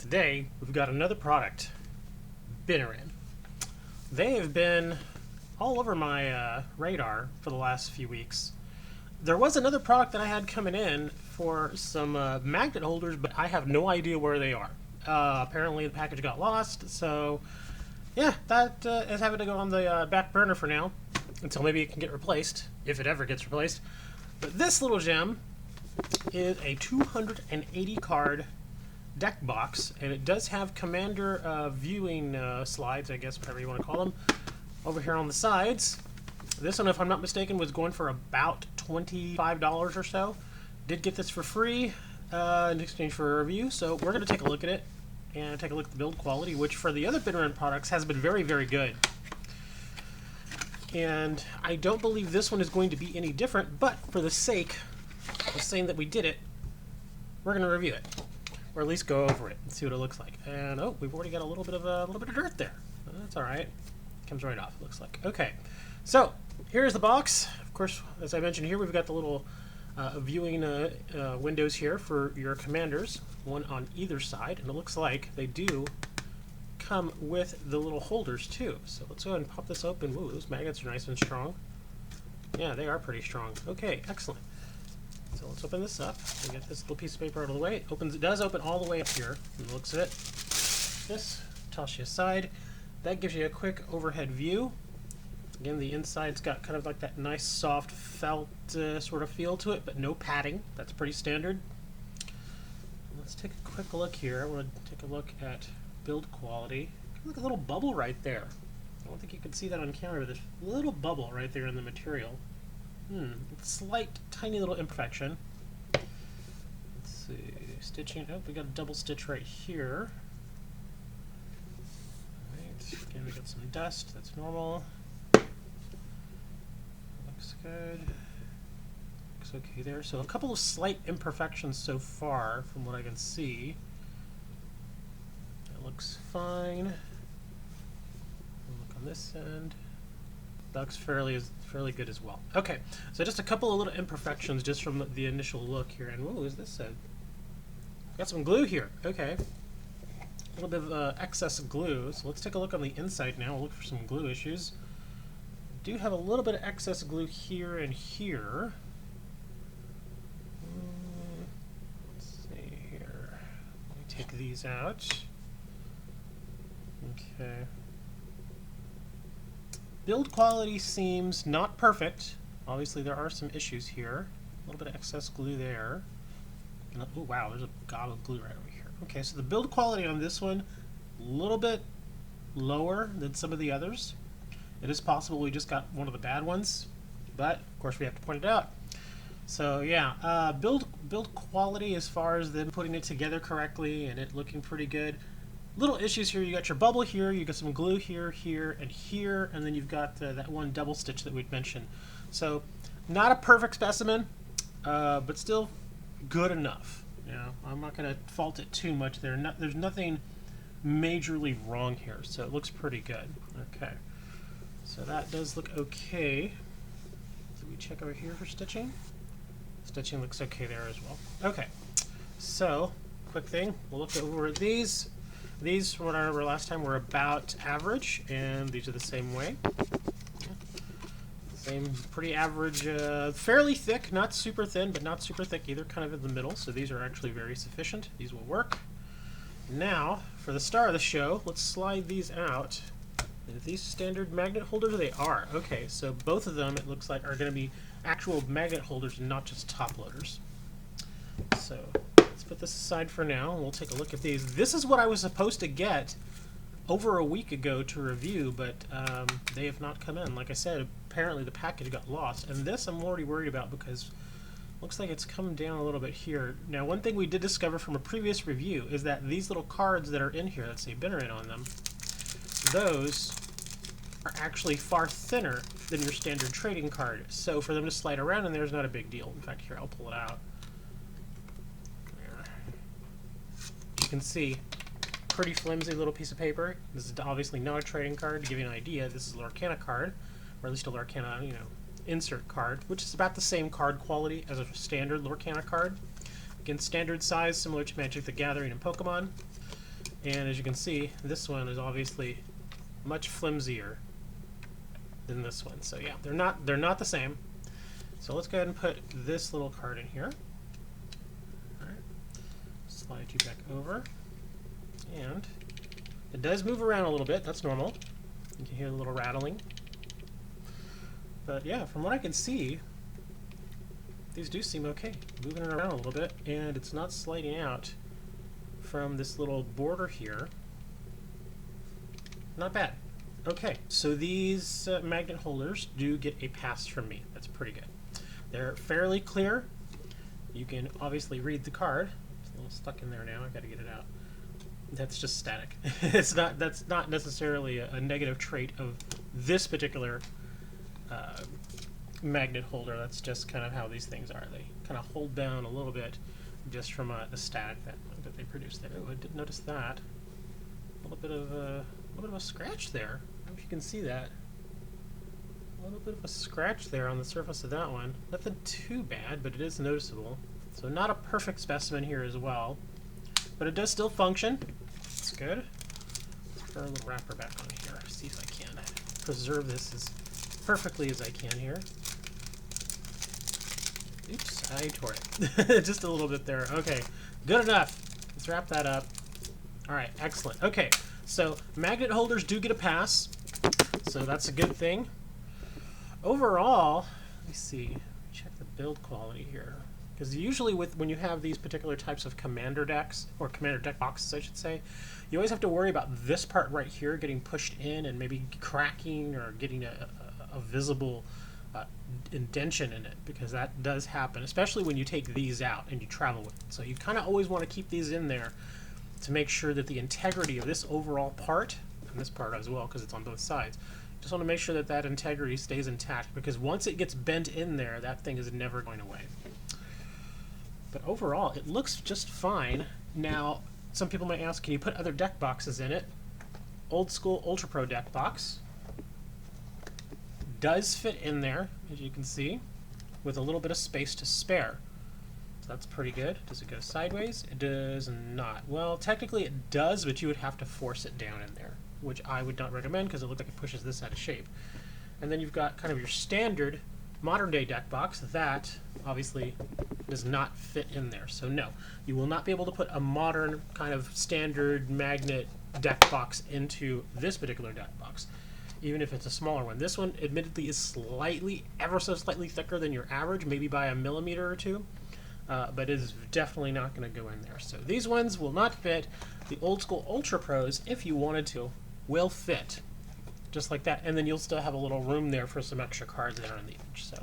Today, we've got another product, Binirin. They have been all over my radar for the last few weeks. There was another product that I had coming in for some magnet holders, but I have no idea where they are. Apparently the package got lost, so yeah, that is having to go on the back burner for now, until maybe it can get replaced, if it ever gets replaced. But this little gem is a 280 card deck box, and it does have commander viewing slides, I guess, whatever you want to call them, over here on the sides. This one, if I'm not mistaken, was going for about $25 or so. Did get this for free in exchange for a review, so we're going to take a look at it and take a look at the build quality, which for the other Binirin products has been very, very good. And I don't believe this one is going to be any different, but for the sake of saying that we did it, we're going to review it. Or at least go over it and see what it looks like. And oh, we've already got a little bit of dirt there. That's all right. Comes right off. Looks like. Okay, so here's the box. Of course, as I mentioned here, we've got the little viewing windows here for your commanders, one on either side, and it looks like they do come with the little holders too. So let's go ahead and pop this open. Whoa, those magnets are nice and strong. Yeah, they are pretty strong. Okay, excellent. So let's open this up. We get this little piece of paper out of the way. It does open all the way up here from the looks of it. This, toss you aside. That gives you a quick overhead view. Again, the inside's got kind of like that nice soft felt sort of feel to it, but no padding. That's pretty standard. Let's take a quick look here. I want to take a look at build quality. Look, a little bubble right there. I don't think you can see that on camera, but there's a little bubble right there in the material. Slight, tiny little imperfection. Let's see, stitching. Oh, we got a double stitch right here. Right. Again, we got some dust. That's normal. Looks good. Looks okay there. So a couple of slight imperfections so far, from what I can see. It looks fine. Look on this end. That looks fairly good as well. Okay, so just a couple of little imperfections just from the initial look here. And whoa, is this got some glue here. Okay, a little bit of excess glue. So let's take a look on the inside now. We'll look for some glue issues. We do have a little bit of excess glue here and here. Let's see here. Let me take these out. Okay. Build quality seems not perfect. Obviously there are some issues here. A little bit of excess glue there. And, oh wow, there's a gob of glue right over here. Okay, so the build quality on this one, a little bit lower than some of the others. It is possible we just got one of the bad ones, but of course we have to point it out. So yeah, build quality as far as them putting it together correctly and it looking pretty good. Little issues here. You got your bubble here, you got some glue here, here, and then you've got that one double stitch that we'd mentioned. So not a perfect specimen, but still good enough. You know, I'm not going to fault it too much there. There's nothing majorly wrong here, so it looks pretty good. Okay, so that does look okay. So we check over here for stitching. Stitching looks okay there as well. Okay, so quick thing, we'll look over at these. These, from what I remember last time, were about average, and these are the same way. Same, pretty average, fairly thick, not super thin, but not super thick either, kind of in the middle, so these are actually very sufficient. These will work. Now, for the star of the show, let's slide these out. Are these standard magnet holders? They are. Okay, so both of them, it looks like, are going to be actual magnet holders and not just top loaders. So let's put this aside for now, and we'll take a look at these. This is what I was supposed to get over a week ago to review, but they have not come in. Like I said, apparently the package got lost, and this I'm already worried about because it looks like it's come down a little bit here. Now, one thing we did discover from a previous review is that these little cards that are in here that say Binirin on them, those are actually far thinner than your standard trading card. So for them to slide around in there is not a big deal. In fact, here, I'll pull it out. You can see, pretty flimsy little piece of paper. This is obviously not a trading card. To give you an idea, this is a Lorcana card, or at least a Lorcana, insert card, which is about the same card quality as a standard Lorcana card. Again, standard size, similar to Magic the Gathering and Pokemon. And as you can see, this one is obviously much flimsier than this one. So yeah, they're not the same. So let's go ahead and put this little card in here. All right. Slide you back over. And it does move around a little bit. That's normal. You can hear the little rattling. But yeah, from what I can see, these do seem okay. Moving it around a little bit, and it's not sliding out from this little border here. Not bad. Okay, so these magnet holders do get a pass from me. That's pretty good. They're fairly clear. You can obviously read the card. It's a little stuck in there now. I've got to get it out. That's just static. That's not necessarily a negative trait of this particular magnet holder. That's just kind of how these things are. They kind of hold down a little bit just from the static that they produce there. Oh, I did notice that. A little bit of a scratch there. I don't know if you can see that. A little bit of a scratch there on the surface of that one. Nothing too bad, but it is noticeable. So not a perfect specimen here as well, but it does still function. That's good. Let's put our little wrapper back on here. See if I can preserve this as perfectly as I can here. Oops, I tore it. Just a little bit there. Okay, good enough. Let's wrap that up. All right, excellent. Okay, so magnet holders do get a pass, so that's a good thing. Overall, let me see. Check the build quality here, because usually when you have these particular types of commander decks, or commander deck boxes, I should say, you always have to worry about this part right here getting pushed in and maybe cracking or getting a visible indention in it, because that does happen, especially when you take these out and you travel with it. So you kind of always want to keep these in there to make sure that the integrity of this overall part, and this part as well because it's on both sides, just want to make sure that that integrity stays intact, because once it gets bent in there, that thing is never going away. But overall, it looks just fine. Now, some people might ask, can you put other deck boxes in it? Old school Ultra Pro deck box does fit in there, as you can see, with a little bit of space to spare. So that's pretty good. Does it go sideways? It does not. Well, technically it does, but you would have to force it down in there, which I would not recommend because it looks like it pushes this out of shape. And then you've got kind of your standard modern day deck box that obviously does not fit in there. So no, you will not be able to put a modern kind of standard magnet deck box into this particular deck box, even if it's a smaller one. This one admittedly is slightly, ever so slightly thicker than your average, maybe by a millimeter or two, but it is definitely not going to go in there. So these ones will not fit. The old school Ultra Pros, if you wanted to, will fit just like that, and then you'll still have a little room there for some extra cards that are on the edge. So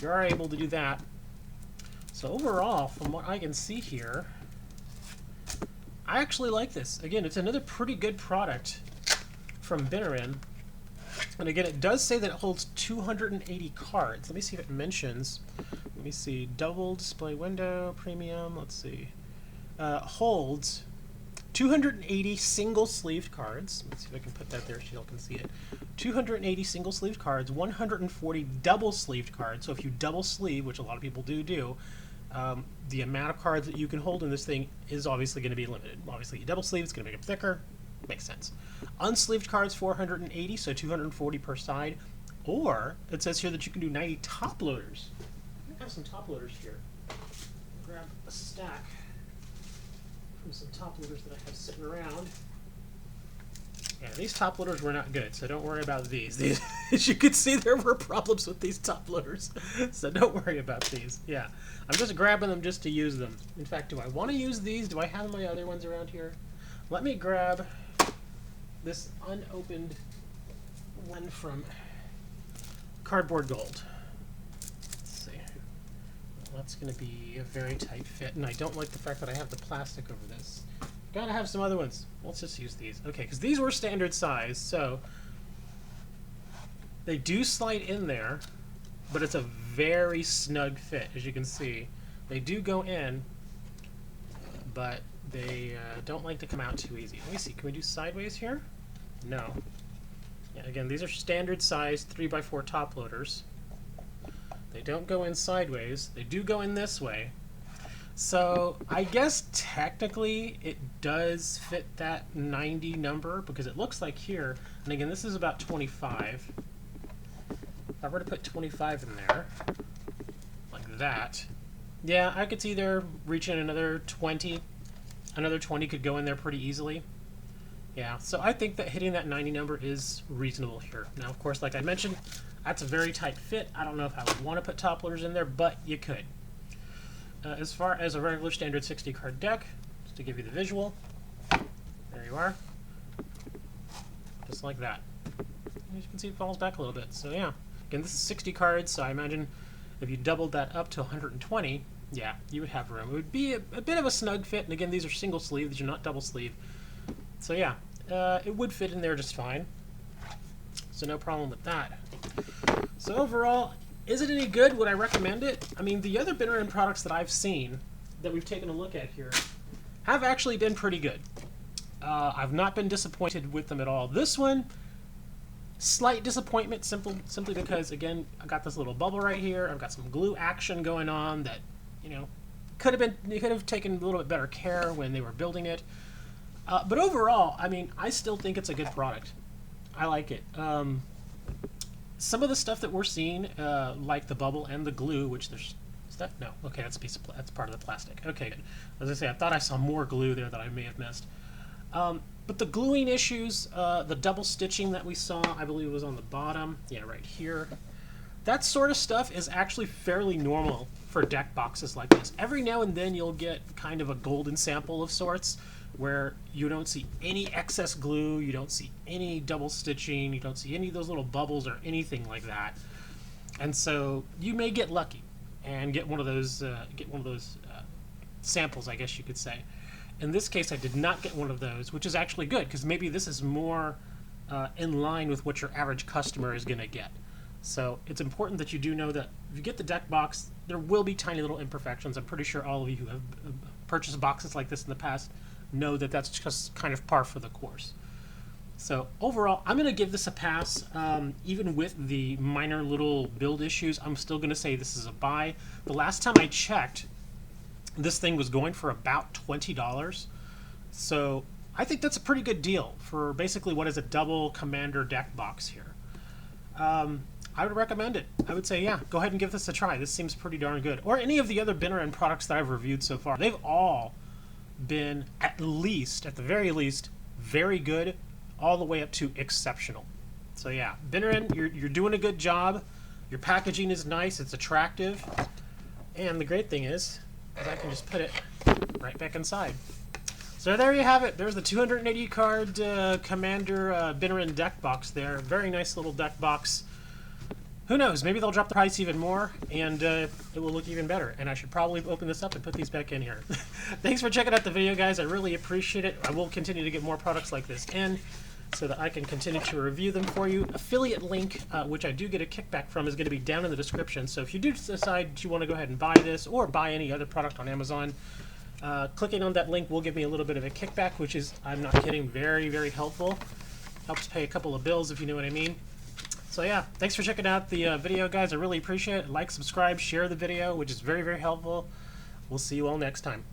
you are able to do that. So overall, from what I can see here, I actually like this. Again, it's another pretty good product from Binirin. And again, it does say that it holds 280 cards. Let me see if it mentions. Let me see. Double display window, premium. Let's see. Holds 280 single-sleeved cards. Let's see if I can put that there so y'all can see it. 280 single-sleeved cards, 140 double-sleeved cards. So if you double-sleeve, which a lot of people do, the amount of cards that you can hold in this thing is obviously going to be limited. Obviously, you double-sleeve, it's going to make them thicker. Makes sense. Unsleeved cards, 480, so 240 per side. Or, it says here that you can do 90 top loaders. I have some top loaders here. Grab a stack from some top loaders that I have sitting around. Yeah, these top loaders were not good, so don't worry about these. As you can see, there were problems with these top loaders, so don't worry about these. Yeah, I'm just grabbing them just to use them. In fact, do I want to use these? Do I have my other ones around here? Let me grab this unopened one from Cardboard Gold. Let's see. Well, that's going to be a very tight fit, and I don't like the fact that I have the plastic over this. Gotta have some other ones. Let's just use these. Okay, because these were standard size, so they do slide in there, but it's a very snug fit, as you can see. They do go in, but they don't like to come out too easy. Let me see. Can we do sideways here? No. Yeah, again, these are standard size 3x4 top loaders. They don't go in sideways. They do go in this way. So I guess technically it does fit that 90 number because it looks like here, and again this is about 25. If I were to put 25 in there, like that, yeah, I could see there reaching another 20. Another 20 could go in there pretty easily. Yeah, so I think that hitting that 90 number is reasonable here. Now, of course, like I mentioned, that's a very tight fit. I don't know if I would want to put top loaders in there, but you could. As far as a regular standard 60 card deck, just to give you the visual, there you are. Just like that. As you can see, it falls back a little bit. So yeah, again, this is 60 cards, so I imagine if you doubled that up to 120, yeah, you would have room. It would be a bit of a snug fit, and again, these are single sleeve, these are not double sleeve. So yeah, it would fit in there just fine. So no problem with that. So overall, is it any good? Would I recommend it? I mean, the other Binirin products that I've seen, that we've taken a look at here, have actually been pretty good. I've not been disappointed with them at all. This one, slight disappointment, simply because, again, I got this little bubble right here. I've got some glue action going on that, you know, they could have taken a little bit better care when they were building it. But overall, I mean, I still think it's a good product. I like it. Some of the stuff that we're seeing, like the bubble and the glue, which there's stuff. No, okay, that's a piece of that's part of the plastic. Okay, good. As I say, I thought I saw more glue there that I may have missed. But the gluing issues, the double stitching that we saw, I believe was on the bottom. Yeah, right here. That sort of stuff is actually fairly normal for deck boxes like this. Every now and then you'll get kind of a golden sample of sorts where you don't see any excess glue, you don't see any double stitching, you don't see any of those little bubbles or anything like that. And so you may get lucky and get one of those samples, I guess you could say. In this case, I did not get one of those, which is actually good because maybe this is more in line with what your average customer is going to get. So it's important that you do know that if you get the deck box, there will be tiny little imperfections. I'm pretty sure all of you who have purchased boxes like this in the past know that that's just kind of par for the course. So overall, I'm going to give this a pass. Even with the minor little build issues, I'm still going to say this is a buy. The last time I checked, this thing was going for about $20. So I think that's a pretty good deal for basically what is a double Commander deck box here. I would recommend it. I would say, yeah, go ahead and give this a try. This seems pretty darn good. Or any of the other Binirin products that I've reviewed so far. They've all been, at the very least, very good, all the way up to exceptional. So yeah, Binirin, you're doing a good job. Your packaging is nice. It's attractive. And the great thing is I can just put it right back inside. So there you have it. There's the 280 card Commander Binirin deck box there. Very nice little deck box. Who knows? Maybe they'll drop the price even more, and it will look even better. And I should probably open this up and put these back in here. Thanks for checking out the video, guys. I really appreciate it. I will continue to get more products like this in so that I can continue to review them for you. Affiliate link, which I do get a kickback from, is going to be down in the description. So if you do decide you want to go ahead and buy this or buy any other product on Amazon, clicking on that link will give me a little bit of a kickback, which is, I'm not kidding, very, very helpful. Helps pay a couple of bills, if you know what I mean. So yeah, thanks for checking out the video, guys. I really appreciate it. Like, subscribe, share the video, which is very, very helpful. We'll see you all next time.